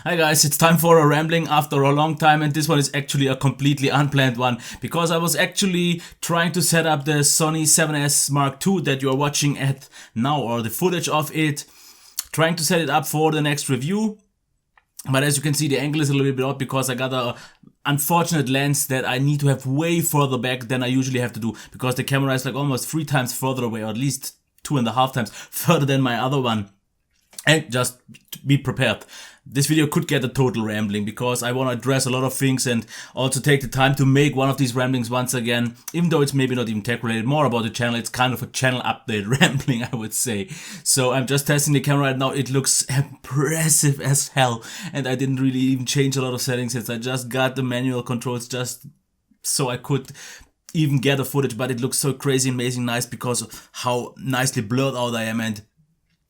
Hi guys, it's time for a rambling after a long time, and this one is actually a completely unplanned one because I was actually trying to set up the Sony 7S Mark II that you are watching at now, or the footage of it, trying to set it up for the next review. But as you can see, the angle is a little bit off because I got a unfortunate lens that I need to have way further back than I usually have to do, because the camera is like almost 3 times further away, or at least 2.5 times further than my other one. And just be prepared. This video could get a total rambling because I want to address a lot of things and also take the time to make one of these ramblings once again, even though it's maybe not even tech related, more about the channel. It's kind of a channel update rambling, I would say. So I'm just testing the camera right now. It looks impressive as hell, and I didn't really even change a lot of settings since I just got the manual controls just so I could even get the footage, but it looks so crazy amazing nice because of how nicely blurred out I am, and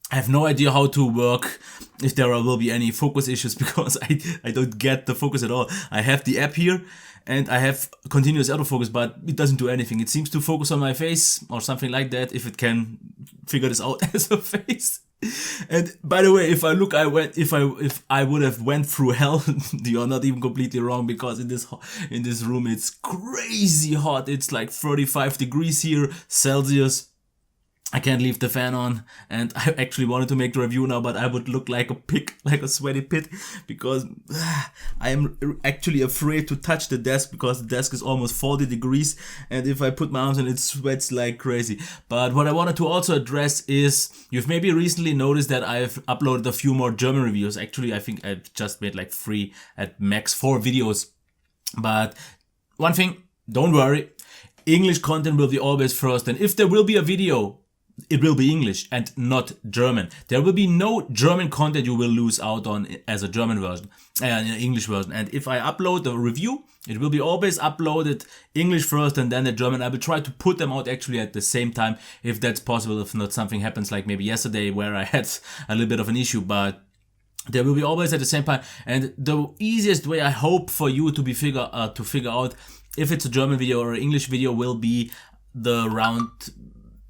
I have no idea how to work if there will be any focus issues because I don't get the focus at all. I have the app here and I have continuous autofocus, but it doesn't do anything. It seems to focus on my face or something like that, if it can figure this out as a face. And by the way, if I would have went through hell, you're not even completely wrong, because in this room it's crazy hot. It's like 35 degrees here Celsius. I can't leave the fan on, and I actually wanted to make the review now, but I would look like a pig, like a sweaty pit, because I am actually afraid to touch the desk because the desk is almost 40 degrees, and if I put my arms in it sweats like crazy. But what I wanted to also address is, you've maybe recently noticed that I've uploaded a few more German reviews. Actually, I think I've just made like 3 at max 4 videos. But one thing, don't worry, English content will be always first, and if there will be a video, it will be English and not German. There will be no German content you will lose out on as a German version, an English version. And if I upload the review, it will be always uploaded English first and then the German. I will try to put them out actually at the same time, if that's possible, if not something happens like maybe yesterday where I had a little bit of an issue, but they will be always at the same time. And the easiest way I hope for you to figure out if it's a German video or an English video will be the round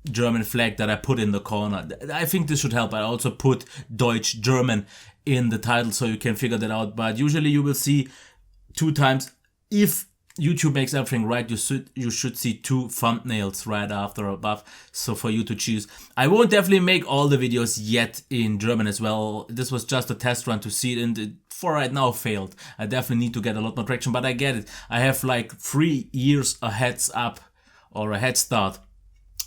German flag that I put in the corner. I think this should help. I also put Deutsch German in the title so you can figure that out, but usually you will see 2 times. If YouTube makes everything right, you should see 2 thumbnails right after or above, so for you to choose. I won't definitely make all the videos yet in German as well. This was just a test run to see it, and it for right now failed. I definitely need to get a lot more traction, but I get it. I have like 3 years a heads up or a head start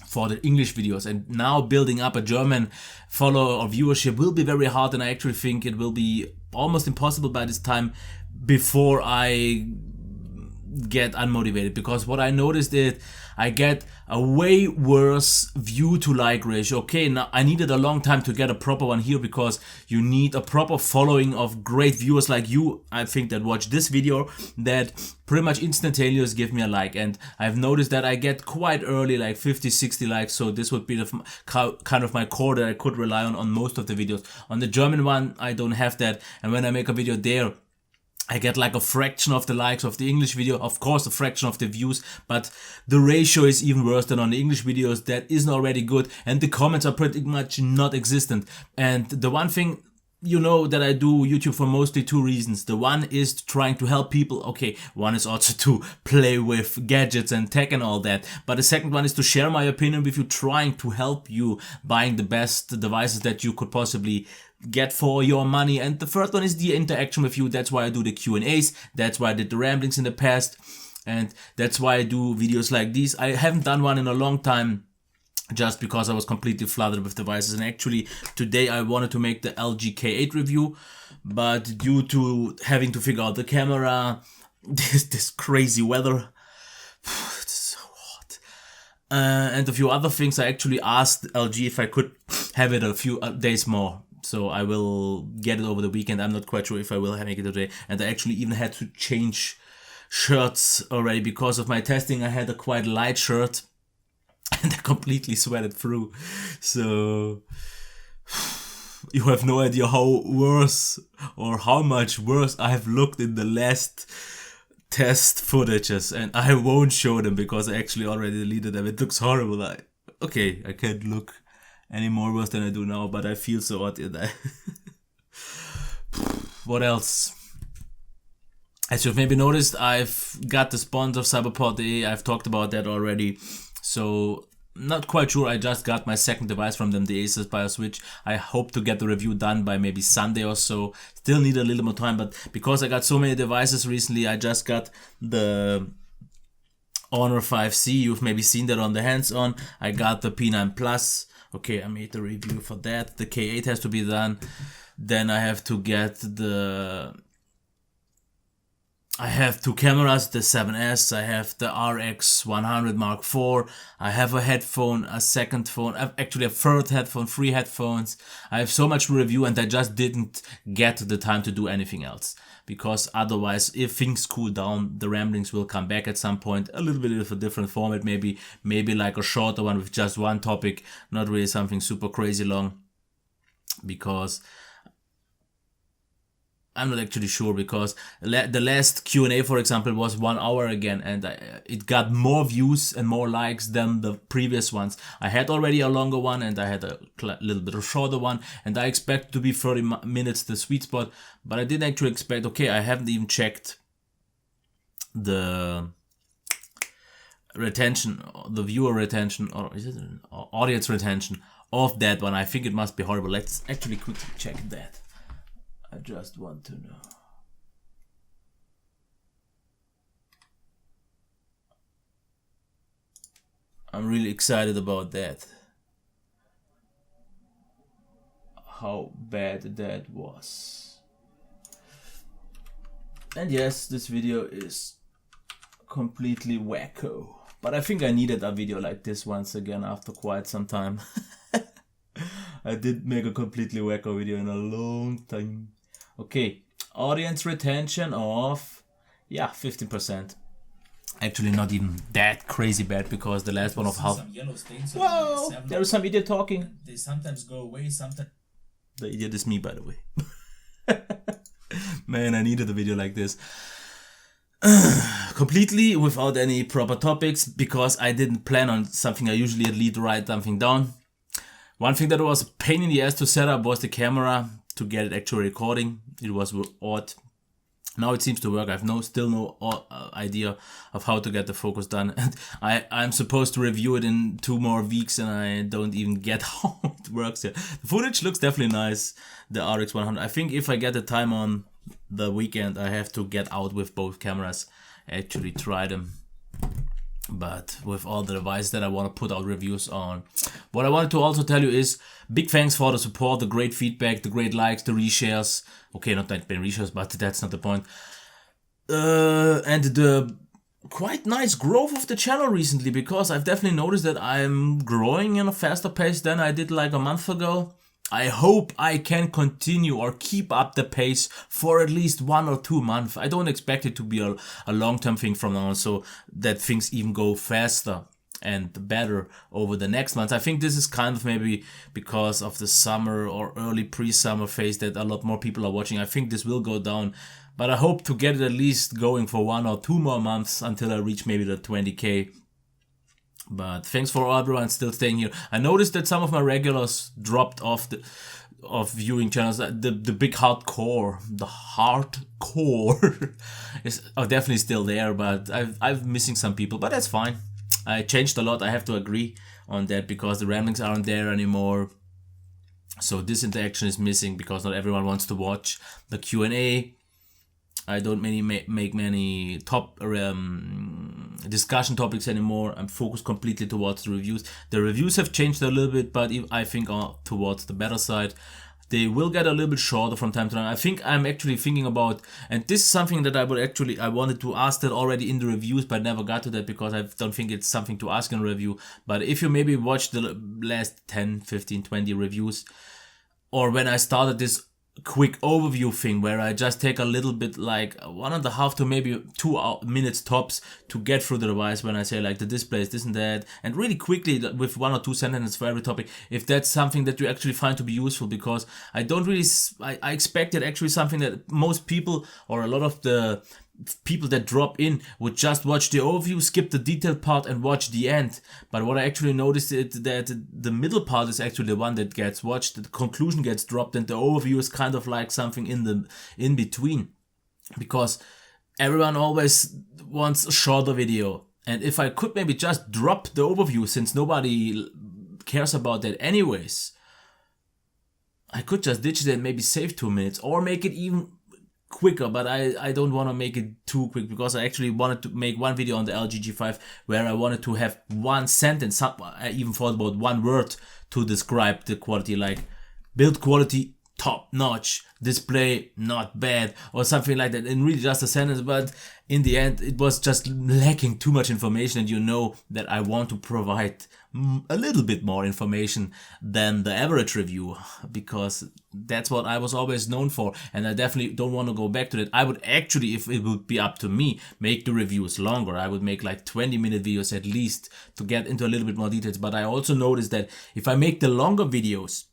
for the English videos, and now building up a German follower or viewership will be very hard, and I actually think it will be almost impossible by this time before I get unmotivated, because what I noticed is I get a way worse view to like ratio. Okay, now I needed a long time to get a proper one here, because you need a proper following of great viewers like you, I think, that watch this video, that pretty much instantaneous give me a like. And I've noticed that I get quite early like 50-60 likes, so this would be the kind of my core that I could rely on most of the videos. On the German one I don't have that, and when I make a video there I get like a fraction of the likes of the English video, of course a fraction of the views, but the ratio is even worse than on the English videos. That isn't already good, and the comments are pretty much not existent. And the one thing, you know, that I do YouTube for mostly 2 reasons. The one is trying to help people. Okay, one is also to play with gadgets and tech and all that. But the second one is to share my opinion with you, trying to help you buying the best devices that you could possibly get for your money. And the third one is the interaction with you. That's why I do the Q&As. That's why I did the ramblings in the past. And that's why I do videos like these. I haven't done one in a long time, just because I was completely flooded with devices. And actually today I wanted to make the LG K8 review, but due to having to figure out the camera, this crazy weather, it's so hot, and a few other things, I actually asked LG if I could have it a few days more. So I will get it over the weekend. I'm not quite sure if I will make it today. And I actually even had to change shirts already because of my testing. I had a quite light shirt and I completely sweated through. So you have no idea how worse or how much worse I have looked in the last test footages, and I won't show them because I actually already deleted them. It looks horrible. I can't look any more worse than I do now, but I feel so odd in that. What else? As you've maybe noticed, I've got the sponsor of CyberPod.de. I've talked about that already. So, not quite sure. I just got my second device from them, the Asus BioSwitch. I hope to get the review done by maybe Sunday or so. Still need a little more time, but because I got so many devices recently, I just got the Honor 5C. You've maybe seen that on the hands-on. I got the P9 Plus. Okay, I made the review for that. The K8 has to be done. Then I have to get I have two cameras, the 7S, I have the RX100 Mark IV, I have a headphone, a second phone, actually a third headphone, 3 headphones. I have so much to review and I just didn't get the time to do anything else. Because otherwise, if things cool down, the ramblings will come back at some point, a little bit of a different format, maybe like a shorter one with just one topic, not really something super crazy long. Because I'm not actually sure, because the last Q&A, for example, was 1 hour again, and it got more views and more likes than the previous ones. I had already a longer one and I had a little bit of shorter one, and I expect to be 30 minutes the sweet spot, but I didn't actually expect, okay, I haven't even checked the retention, the viewer retention, or is it audience retention of that one. I think it must be horrible. Let's actually quickly check that. I just want to know. I'm really excited about that. How bad that was. And yes, this video is completely wacko. But I think I needed a video like this once again after quite some time. I did make a completely wacko video in a long time. Okay, audience retention of, yeah, 15%. Actually not even that crazy bad, because the last one of half. Some yellow stains. Whoa, there is some idiot talking. They sometimes go away, sometimes. The idiot is me, by the way. Man, I needed a video like this. Completely without any proper topics, because I didn't plan on something. I usually at least write something down. One thing that was a pain in the ass to set up was the camera, to get it actually recording. It was odd. Now it seems to work. I have still no idea of how to get the focus done. And I'm supposed to review it in 2 more weeks, and I don't even get how it works yet. The footage looks definitely nice, the RX100. I think if I get the time on the weekend, I have to get out with both cameras, actually try them. But with all the devices that I want to put out reviews on. What I wanted to also tell you is big thanks for the support, the great feedback, the great likes, the reshares. Okay, not that many reshares, but that's not the point. And the quite nice growth of the channel recently, because I've definitely noticed that I'm growing in a faster pace than I did like a month ago. I hope I can continue or keep up the pace for at least 1 or 2 months. I don't expect it to be a long-term thing from now on, so that things even go faster and better over the next months. I think this is kind of maybe because of the summer or early pre-summer phase that a lot more people are watching. I think this will go down, but I hope to get it at least going for 1 or 2 more months until I reach maybe the 20K. But thanks for everyone still staying here. I noticed that some of my regulars dropped off of viewing channels. The big hardcore is definitely still there, but I'm missing some people. But that's fine. I changed a lot. I have to agree on that, because the ramblings aren't there anymore. So this interaction is missing because not everyone wants to watch the Q&A. I don't make many top discussion topics anymore. I'm focused completely towards the reviews. The reviews have changed a little bit, but I think are towards the better side. They will get a little bit shorter from time to time. I think I'm actually thinking about, and this is something that I wanted to ask that already in the reviews, but never got to that because I don't think it's something to ask in a review. But if you maybe watch the last 10, 15, 20 reviews, or when I started this quick overview thing where I just take a little bit, like 1.5 to maybe 2 minutes tops, to get through the device, when I say like the display is this and that, and really quickly with 1 or 2 sentences for every topic, if that's something that you actually find to be useful, because I don't really, I expected actually something that most people or a lot of the people that drop in would just watch the overview, skip the detailed part and watch the end. But what I actually noticed is that the middle part is actually the one that gets watched, the conclusion gets dropped, and the overview is kind of like something in between, because everyone always wants a shorter video. And if I could maybe just drop the overview, since nobody cares about that anyways, I could just ditch it and maybe save 2 minutes or make it even quicker, but I don't want to make it too quick, because I actually wanted to make one video on the LG G5 where I wanted to have one sentence, I even thought about one word to describe the quality, like build quality top notch, display not bad, or something like that, and really just a sentence. But in the end it was just lacking too much information, and you know that I want to provide a little bit more information than the average review, because that's what I was always known for, and I definitely don't want to go back to that. I would actually, if it would be up to me, make the reviews longer. I would make like 20-minute videos at least to get into a little bit more details. But I also noticed that if I make the longer videos,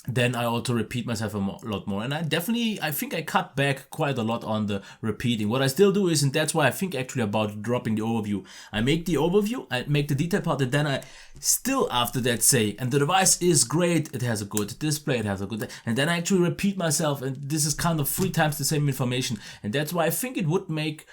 then I also repeat myself a lot more. And I think I cut back quite a lot on the repeating. What I still do is, and that's why I think actually about dropping the overview, I make the overview, I make the detail part, and then I still after that say, and the device is great, it has a good display, it has a good, and then I actually repeat myself, and this is kind of 3 times the same information. And that's why I think it would make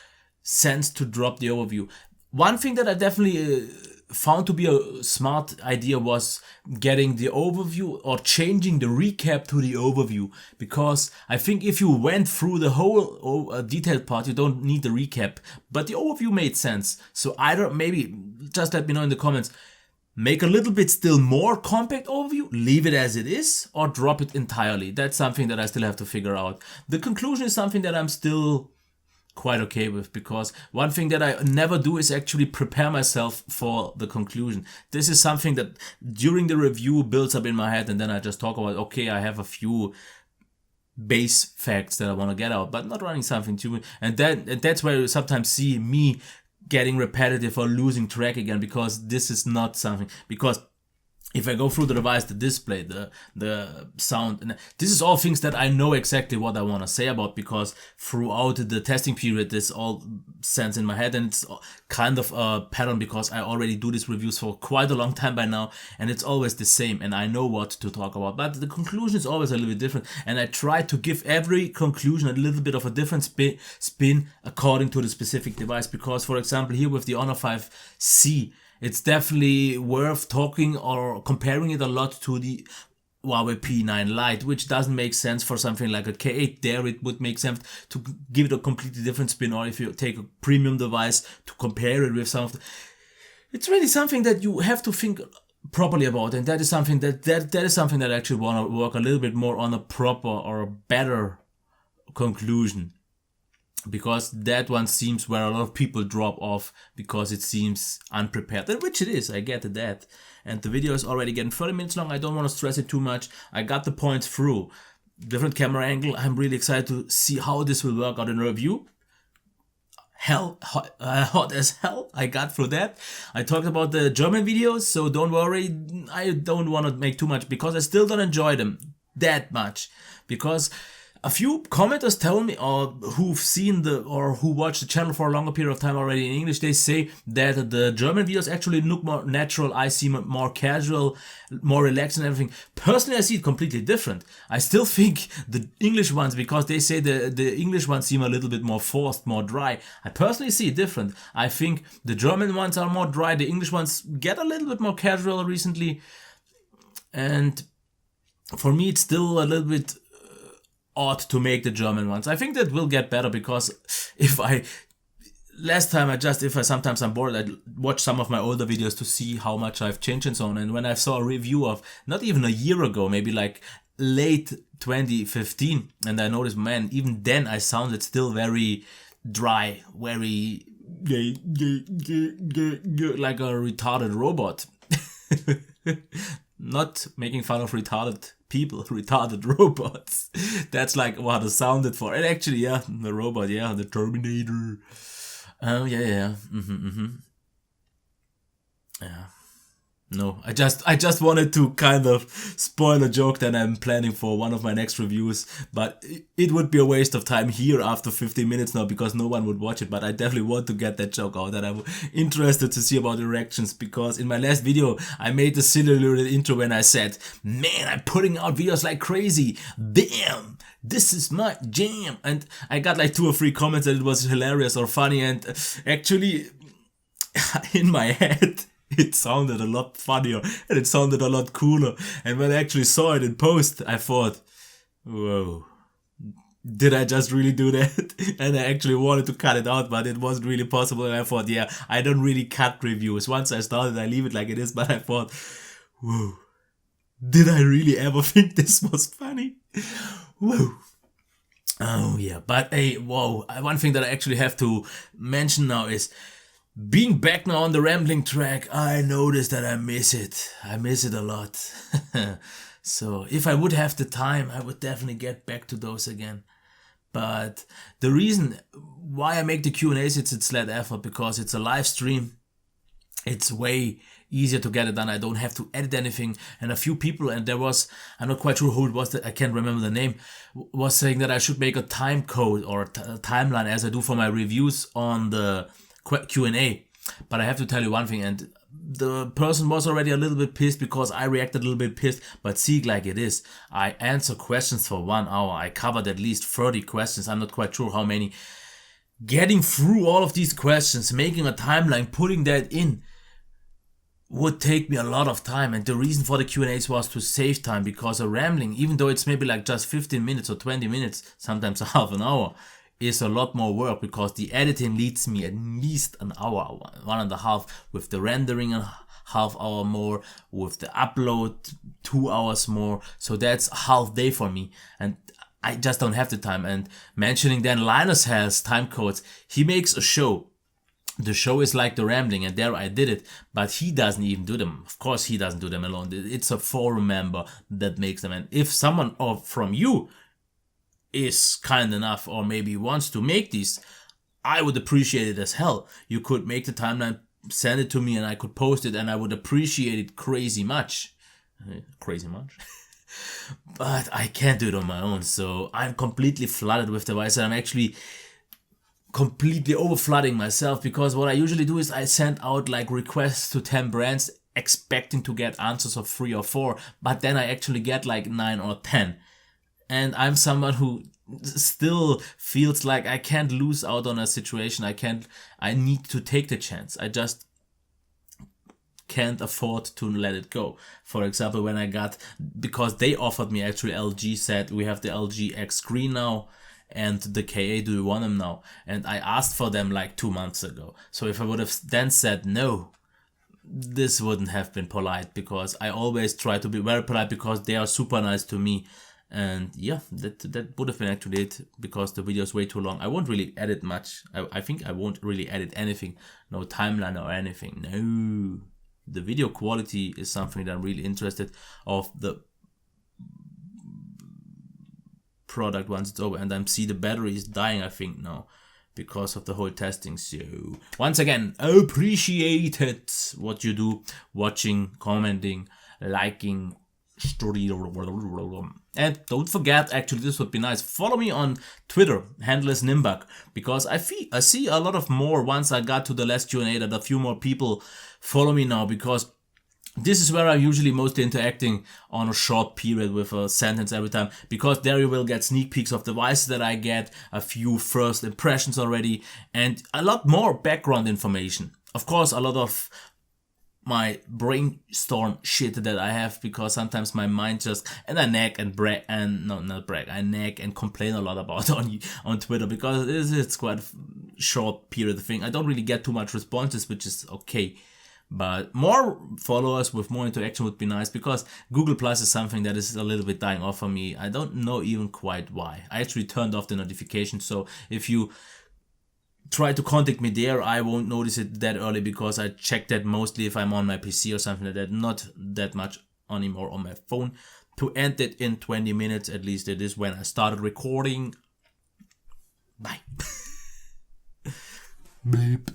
sense to drop the overview. One thing that I definitely found to be a smart idea was getting the overview or changing the recap to the overview, because I think if you went through the whole detailed part, you don't need the recap, but the overview made sense. So either, maybe just let me know in the comments, make a little bit still more compact overview, leave it as it is, or drop it entirely. That's something that I still have to figure out. The conclusion is something that I'm still quite okay with, because one thing that I never do is actually prepare myself for the conclusion. This is something that during the review builds up in my head, and then I just talk about, okay, I have a few base facts that I want to get out, but not running something too, and that's where you sometimes see me getting repetitive or losing track again, because this is not something, because if I go through the device, the display, the sound, and this is all things that I know exactly what I want to say about, because throughout the testing period this all stands in my head, and it's kind of a pattern, because I already do these reviews for quite a long time by now, and it's always the same, and I know what to talk about, but the conclusion is always a little bit different, and I try to give every conclusion a little bit of a different spin according to the specific device. Because for example here with the Honor 5C, it's definitely worth talking or comparing it a lot to the Huawei P9 Lite, which doesn't make sense for something like a K8. There it would make sense to give it a completely different spin, or if you take a premium device to compare it with some of the... It's really something that you have to think properly about, and that is something that is something that I actually want to work a little bit more on, a proper or a better conclusion. Because that one seems where a lot of people drop off, because it seems unprepared, and which it is, I get that. And the video is already getting 30 minutes long, I don't want to stress it too much. I got the points through. Different camera angle, I'm really excited to see how this will work out in a review. Hot as hell, I got through that. I talked about the German videos, so don't worry, I don't want to make too much, because I still don't enjoy them that much. Because a few commenters tell me, or who've seen or who watched the channel for a longer period of time already in English, they say that the German videos actually look more natural. I see more casual, more relaxed and everything. Personally, I see it completely different. I still think the English ones, because they say the English ones seem a little bit more forced, more dry. I personally see it different. I think the German ones are more dry. The English ones get a little bit more casual recently. And for me, it's still a little bit odd to make the German ones. I think that will get better, because if sometimes I'm bored, I watch some of my older videos to see how much I've changed and so on. And when I saw a review of not even a year ago, maybe like late 2015, and I noticed, man, even then I sounded still very dry, very like a retarded robot. Not making fun of retarded people, retarded robots. That's like what it sounded for. And actually, yeah, the robot, yeah, the Terminator. Yeah. Yeah. No, I just wanted to kind of spoil a joke that I'm planning for one of my next reviews, but it would be a waste of time here after 15 minutes now because no one would watch it, but I definitely want to get that joke out and I'm interested to see about the reactions because in my last video I made the silly little intro when I said, man, I'm putting out videos like crazy, damn, this is my jam, and I got like 2 or 3 comments that it was hilarious or funny, and actually in my head it sounded a lot funnier and it sounded a lot cooler. And when I actually saw it in post, I thought, whoa, did I just really do that? And I actually wanted to cut it out, but it wasn't really possible. And I thought, yeah, I don't really cut reviews. Once I started, I leave it like it is. But I thought, whoa, did I really ever think this was funny? Whoa. Oh, yeah. But hey, whoa, one thing that I actually have to mention now is, being back now on the rambling track, I noticed that I miss it. I miss it a lot. So if I would have the time, I would definitely get back to those again. But the reason why I make the Q&As, it's that effort because it's a live stream. It's way easier to get it done. I don't have to edit anything. And a few people, and there was, I'm not quite sure who it was, I can't remember the name, was saying that I should make a time code or a timeline as I do for my reviews on the Q&A. But I have to tell you one thing, and the person was already a little bit pissed because I reacted a little bit pissed, but see, like it is, I answer questions for 1 hour. I covered at least 30 questions. I'm not quite sure how many. Getting through all of these questions, making a timeline, putting that in would take me a lot of time. And the reason for the Q&As was to save time, because a rambling, even though it's maybe like just 15 minutes or 20 minutes, sometimes a half an hour, is a lot more work because the editing leads me at least an hour, 1.5, with the rendering a half hour more, with the upload 2 hours more. So that's a half day for me, and I just don't have the time. And mentioning then Linus has time codes, he makes a show. The show is like the rambling, and there I did it, but he doesn't even do them. Of course he doesn't do them alone. It's a forum member that makes them. And if someone from you is kind enough or maybe wants to make these, I would appreciate it as hell. You could make the timeline, send it to me, and I could post it, and I would appreciate it crazy much. Crazy much? But I can't do it on my own, so I'm completely flooded with devices. I'm actually completely over flooding myself, because what I usually do is I send out like requests to 10 brands expecting to get answers of 3 or 4, but then I actually get like 9 or 10. And I'm someone who still feels like I can't lose out on a situation. I need to take the chance. I just can't afford to let it go. For example, when I got, because they offered me, actually LG said, we have the LG X screen now and the KA, do you want them now? And I asked for them like 2 months ago. So if I would have then said no, this wouldn't have been polite, because I always try to be very polite because they are super nice to me. And yeah, that would have been actually it, because the video is way too long. I won't really edit much. I think I won't really edit anything. No timeline or anything. No. The video quality is something that I'm really interested of the product once it's over. And I see the battery is dying, I think, now, because of the whole testing. So once again, appreciate it, what you do, watching, commenting, liking, story. And don't forget, actually this would be nice, follow me on Twitter, handle is Nimbak, because I see a lot of more, once I got to the last Q&A, that a few more people follow me now, because this is where I'm usually mostly interacting on a short period with a sentence every time, because there you will get sneak peeks of devices that I get, a few first impressions already, and a lot more background information. Of course, a lot of my brainstorm shit that I have, because sometimes my mind just, and I nag and brag, and no, not brag, I nag and complain a lot about on Twitter, because it's quite a short period thing. I don't really get too much responses, which is okay, but more followers with more interaction would be nice, because Google Plus is something that is a little bit dying off for me. I don't know even quite why. I actually turned off the notification, so if you try to contact me there, I won't notice it that early, because I check that mostly if I'm on my PC or something like that, not that much anymore on my phone. To end it in 20 minutes, at least it is when I started recording. Bye. Beep.